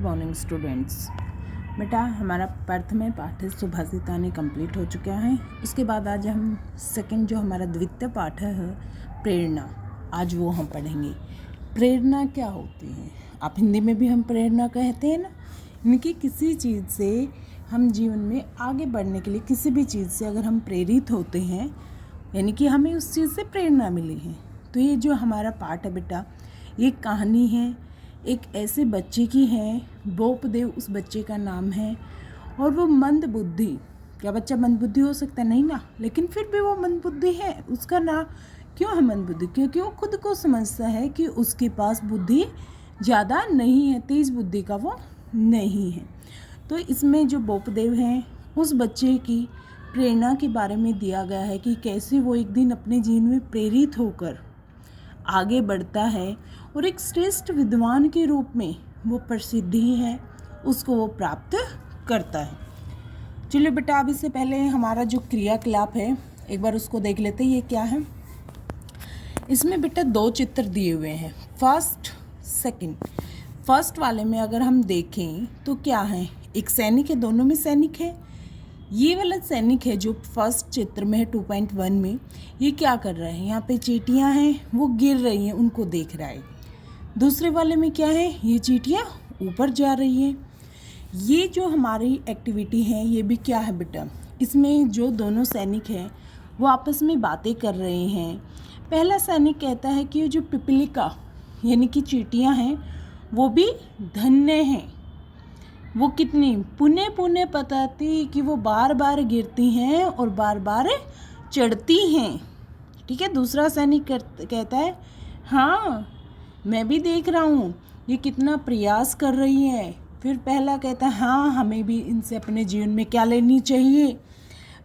Morning students. बेटा हमारा प्रथम पाठ सुभाषितानि कंप्लीट हो चुका है। उसके बाद आज हम सेकंड जो हमारा द्वितीय पाठ है प्रेरणा, आज वो हम पढ़ेंगे। प्रेरणा क्या होती है? आप हिंदी में भी हम प्रेरणा कहते हैं ना। इनकी किसी चीज़ से हम जीवन में आगे बढ़ने के लिए, किसी भी चीज़ से अगर हम प्रेरित होते हैं, यानी कि हमें उस चीज़ से प्रेरणा मिली है। तो ये जो हमारा पाठ है बेटा, ये कहानी है एक ऐसे बच्चे की है। बोपदेव उस बच्चे का नाम है और वो मंद बुद्धि। क्या बच्चा मंद बुद्धि हो सकता है? नहीं ना, लेकिन फिर भी वो मंद बुद्धि है। उसका नाम क्यों है मंद बुद्धि? क्योंकि वो खुद को समझता है कि उसके पास बुद्धि ज़्यादा नहीं है, तेज बुद्धि का वो नहीं है। तो इसमें जो बोपदेव हैं उस बच्चे की प्रेरणा के बारे में दिया गया है कि कैसे वो एक दिन अपने जीवन में प्रेरित होकर आगे बढ़ता है और एक श्रेष्ठ विद्वान के रूप में वो प्रसिद्धि है उसको वो प्राप्त करता है। चलिए बेटा, अब इससे पहले हमारा जो क्रियाकलाप है एक बार उसको देख लेते हैं। ये क्या है? इसमें बेटा दो चित्र दिए हुए हैं, फर्स्ट सेकंड। फर्स्ट वाले में अगर हम देखें तो क्या है, एक सैनिक है, दोनों में सैनिक है। ये वाला सैनिक है जो फर्स्ट चित्र में है 2.1 में, ये क्या कर रहा है? यहाँ पे चींटियाँ हैं, वो गिर रही हैं, उनको देख रहा है। दूसरे वाले में क्या है? ये चींटियाँ ऊपर जा रही हैं। ये जो हमारी एक्टिविटी है ये भी क्या है बेटा, इसमें जो दोनों सैनिक हैं वो आपस में बातें कर रहे हैं। पहला सैनिक कहता है कि जो पिपलिका यानी कि चींटियाँ हैं वो भी धन्य हैं, वो कितनी पुण्य पुण्य पताती कि वो बार बार गिरती हैं और बार बार चढ़ती हैं। ठीक है। दूसरा सैनिक कहता है हाँ मैं भी देख रहा हूँ ये कितना प्रयास कर रही है। फिर पहला कहता है हाँ हमें भी इनसे अपने जीवन में क्या लेनी चाहिए?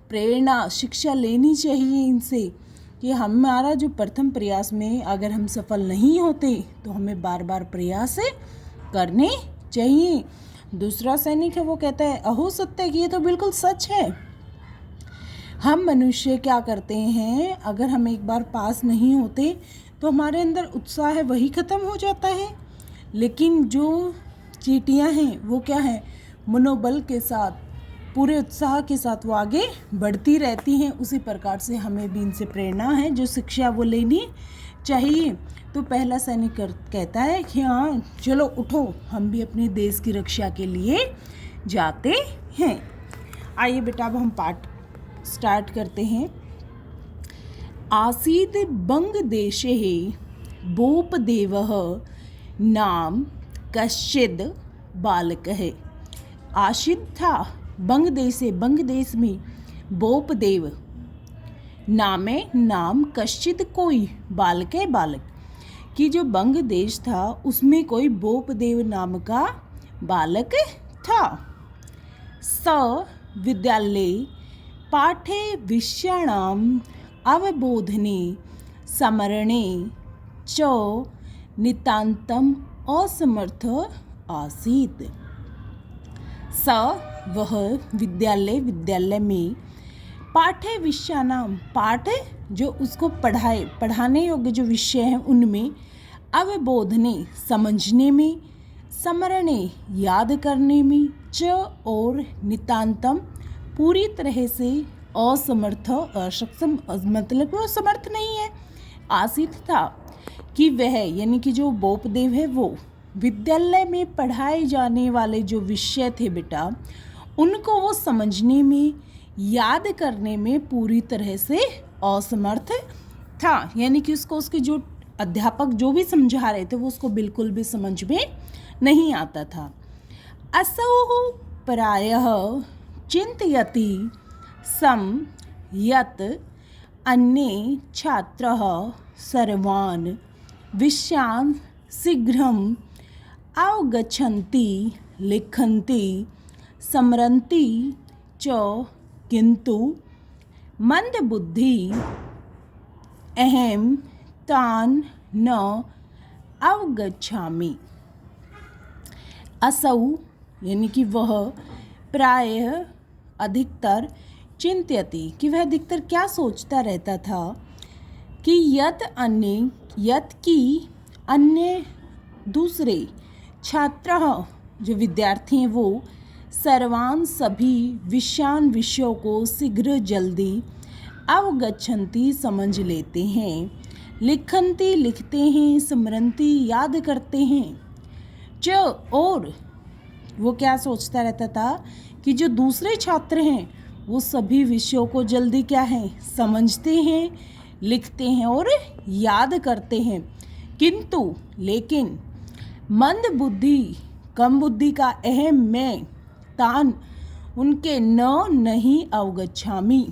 प्रेरणा, शिक्षा लेनी चाहिए इनसे कि हमारा जो प्रथम प्रयास में अगर हम सफल नहीं होते तो हमें बार बार प्रयास करने चाहिए। दूसरा सैनिक है वो कहता है अहो सत्य कि ये तो बिल्कुल सच है। हम मनुष्य क्या करते हैं, अगर हम एक बार पास नहीं होते तो हमारे अंदर उत्साह है वही ख़त्म हो जाता है। लेकिन जो चींटियाँ हैं वो क्या है, मनोबल के साथ, पूरे उत्साह के साथ वो आगे बढ़ती रहती हैं। उसी प्रकार से हमें भी इनसे प्रेरणा है, जो शिक्षा वो लेनी चाहिए। तो पहला सैनिक कहता है कि हाँ चलो उठो, हम भी अपने देश की रक्षा के लिए जाते हैं। आइए बेटा अब हम पाठ स्टार्ट करते हैं। आसीद बंग देशे बोपदेवः नाम कश्चिद बालकः। आशिद था बंग देश में बोपदेव नामे नाम कश्चित कोई बालक है, बालक कि जो बंग देश था उसमें कोई बोपदेव नाम का बालक था। स विद्यालय पाठे विषयाणाम अवबोधने स्मरणे च नितांतम असमर्थ आसीत्। स वह विद्यालय में पाठ्य विषयानाम, पाठ जो उसको पढ़ाने योग्य जो विषय हैं उनमें, अवबोधने समझने में, स्मरणे याद करने में, च और नितांतम पूरी तरह से, असमर्थ असक्षम मतलब वो समर्थ नहीं है, आसित था कि वह यानी कि जो बोपदेव है वो विद्यालय में पढ़ाए जाने वाले जो विषय थे बेटा उनको वो समझने में, याद करने में पूरी तरह से असमर्थ था। यानी कि उसको उसके जो अध्यापक जो भी समझा रहे थे वो उसको बिल्कुल भी समझ में नहीं आता था। असौ प्रायः चिंतयति सम यत् अन्ये छात्रः सर्वान् विषयान् शीघ्रं अवगच्छन्ति, लिखन्ति, स्मरन्ति च किन्तु मंदबुद्धि अहम तान् न अवगच्छामि। असौ यानी कि वह, प्रायः अधिकतर, चिंत्यति कि वह अधिकतर क्या सोचता रहता था कि यत की अन्य दूसरे छात्र जो विद्यार्थी हैं वो सर्वान सभी विषयान विषयों को शीघ्र जल्दी अवगच्छन्ति समझ लेते हैं, लिखन्ति लिखते हैं, स्मरन्ति याद करते हैं। च और वो क्या सोचता रहता था कि जो दूसरे छात्र हैं वो सभी विषयों को जल्दी क्या है समझते हैं, लिखते हैं और याद करते हैं, किंतु लेकिन मंद बुद्धि कम बुद्धि का अहम मैं तान उनके नहीं अवगच्छामि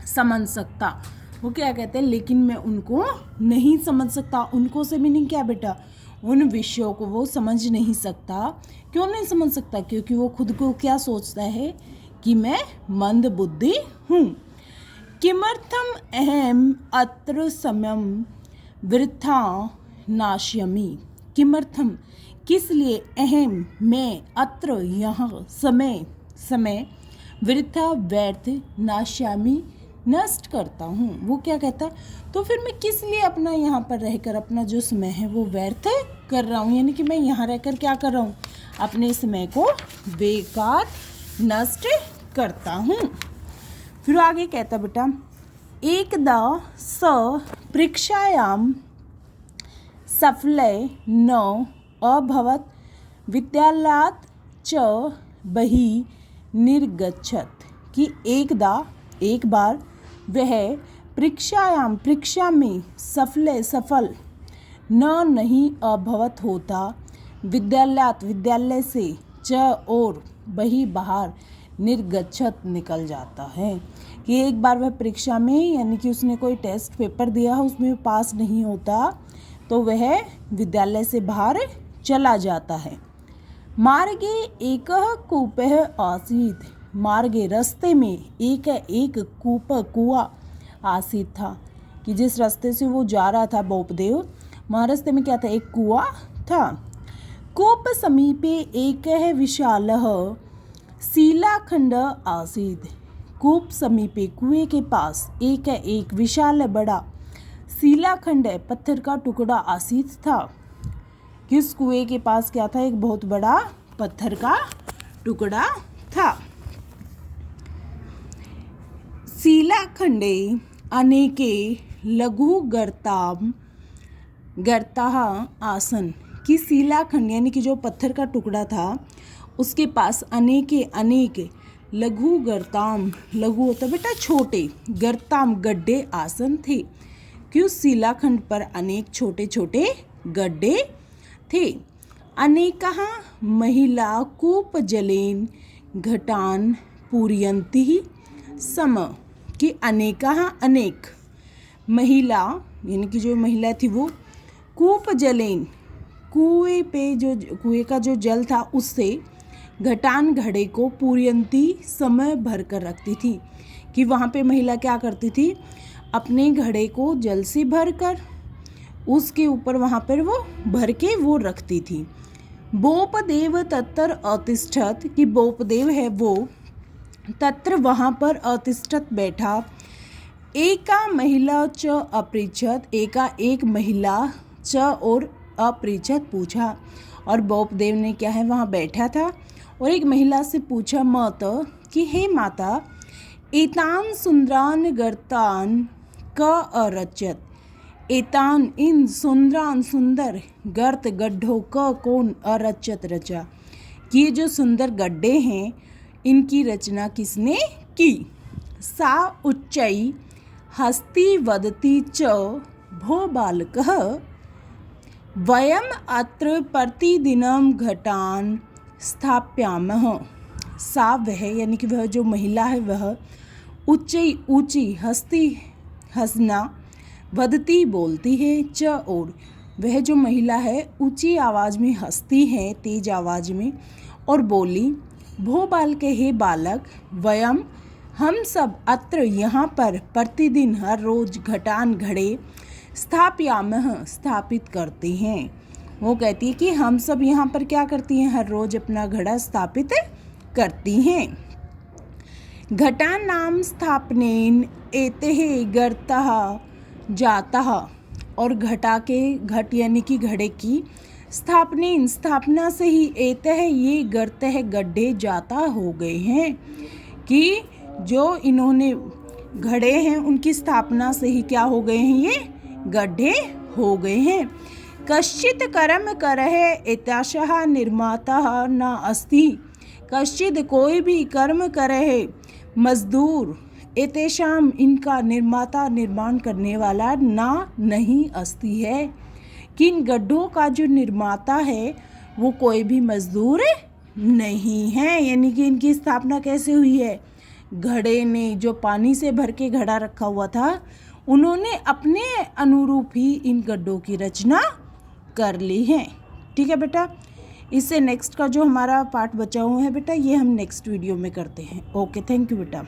समझ सकता। वो क्या कहते हैं, लेकिन मैं उनको नहीं समझ सकता। उनको से मीनिंग क्या बेटा, उन विषयों को वो समझ नहीं सकता। क्यों नहीं समझ सकता? क्योंकि वो खुद को क्या सोचता है कि मैं मंद बुद्धि हूँ। किमर्थम अहम अत्र समयम वृथा नाश्यमि। किमर्थम किस लिए, अहम मैं, अत्र यहाँ समय वृथा व्यर्थ नाश्यामि नष्ट करता हूँ। वो क्या कहता है, तो फिर मैं किस लिए अपना यहाँ पर रहकर अपना जो समय है वो व्यर्थ कर रहा हूँ, यानी कि मैं यहाँ रहकर क्या कर रहा हूँ, अपने समय को बेकार नष्ट करता हूँ। फिर आगे कहता बेटा, एकदा स परीक्षायाम सफले न अभवत विद्यालयात् च बहि निर्गच्छत। कि एक बार वह परीक्षा में सफल नहीं अभवत होता, विद्यालय से च और बही बाहर निर्गच्छत निकल जाता है। कि एक बार वह परीक्षा में यानी कि उसने कोई टेस्ट पेपर दिया, उसमें पास नहीं होता तो वह विद्यालय से बाहर चला जाता है। मार्गे एक कूपः आसीत्। मार्गे रास्ते में एक कुआं आसीत था। कि जिस रास्ते से वो जा रहा था बोपदेव, वहाँ रास्ते में क्या था, एक कुआं था। कूप समीपे एक विशालः शिलाखंड आसीत्। कूप समीपे कुएं के पास एक विशाल बड़ा शिलाखंड पत्थर का टुकड़ा आसीत था। किस कुएं के पास क्या था, एक बहुत बड़ा पत्थर का टुकड़ा था। शिलाखंडे अनेके लघु गर्ताः आसन। कि शिलाखंड यानी कि जो पत्थर का टुकड़ा था उसके पास अनेक लघु गर्ताम, लघु होता बेटा छोटे, गर्ताम गड्ढे आसन थे। कि उस शिलाखंड पर अनेक छोटे छोटे गड्ढे थे। अनेकः महिला कूप जलेन घटान पूरयन्ति सम। कि अनेक महिला यानी कि जो महिला थी वो कूप जलेन, कुएं का जो जल था उससे घटान घड़े को पूरयन्ति समय भर कर रखती थी। कि वहाँ पे महिला क्या करती थी, अपने घड़े को जल से भर कर उसके ऊपर वहाँ पर वो भर के वो रखती थी। बोपदेव तत्र अतिष्ठत। कि बोपदेव है वो तत्र वहाँ पर अतिष्ठत बैठा। एका महिला च अपृच्छत। एक महिला च और अपृच्छत पूछा। और बोपदेव ने क्या है वहाँ बैठा था और एक महिला से पूछा मात कि हे माता, एतान सुंदरान गर्तान क अरचत। एतान इन सुंदरान सुंदर गर्त गड्ढों का कौन अरचत रचा। कि ये जो सुंदर गड्ढे हैं इनकी रचना किसने की। सा उच्चई हस्ति वदति च भो बालकः वयम अत्र प्रतिदिनम घटान स्थाप्यामः। सा वह यानी कि वह जो महिला है वह ऊंची हंसना वदती बोलती है च और वह जो महिला है ऊंची आवाज़ में हंसती है, तेज आवाज़ में, और बोली भो बालक, हे बालक, वयम हम सब अत्र यहाँ पर प्रतिदिन हर रोज घटान घड़े स्थाप्यामः स्थापित करते हैं। वो कहती है कि हम सब यहाँ पर क्या करती हैं, हर रोज अपना घड़ा स्थापित करती हैं। घटानां स्थापनेन एतेः गर्तः जातः। और घट यानी कि घड़े की स्थापनीन, स्थापना से ही एतः, ये गर्तः, गड्ढे, जाता हो गए हैं, कि जो इन्होंने घड़े हैं उनकी स्थापना से ही क्या हो गए हैं, ये गड्ढे हो गए हैं। कश्चित कर्म करहे एताशः निर्माता न अस्ति, कश्चित कोई भी कर्म करहे, मजदूर, एतेषाम इनका, निर्माता निर्माण करने वाला, ना नहीं अस्ति है, कि इन गड्ढों का जो निर्माता है वो कोई भी मजदूर नहीं है। यानी कि इनकी स्थापना कैसे हुई है, घड़े ने, जो पानी से भर के घड़ा रखा हुआ था, उन्होंने अपने अनुरूप ही इन गड्ढों की रचना कर ली है। ठीक है बेटा, इससे नेक्स्ट का जो हमारा पार्ट बचा हुआ है बेटा, ये हम नेक्स्ट वीडियो में करते हैं। ओके, थैंक यू बेटा।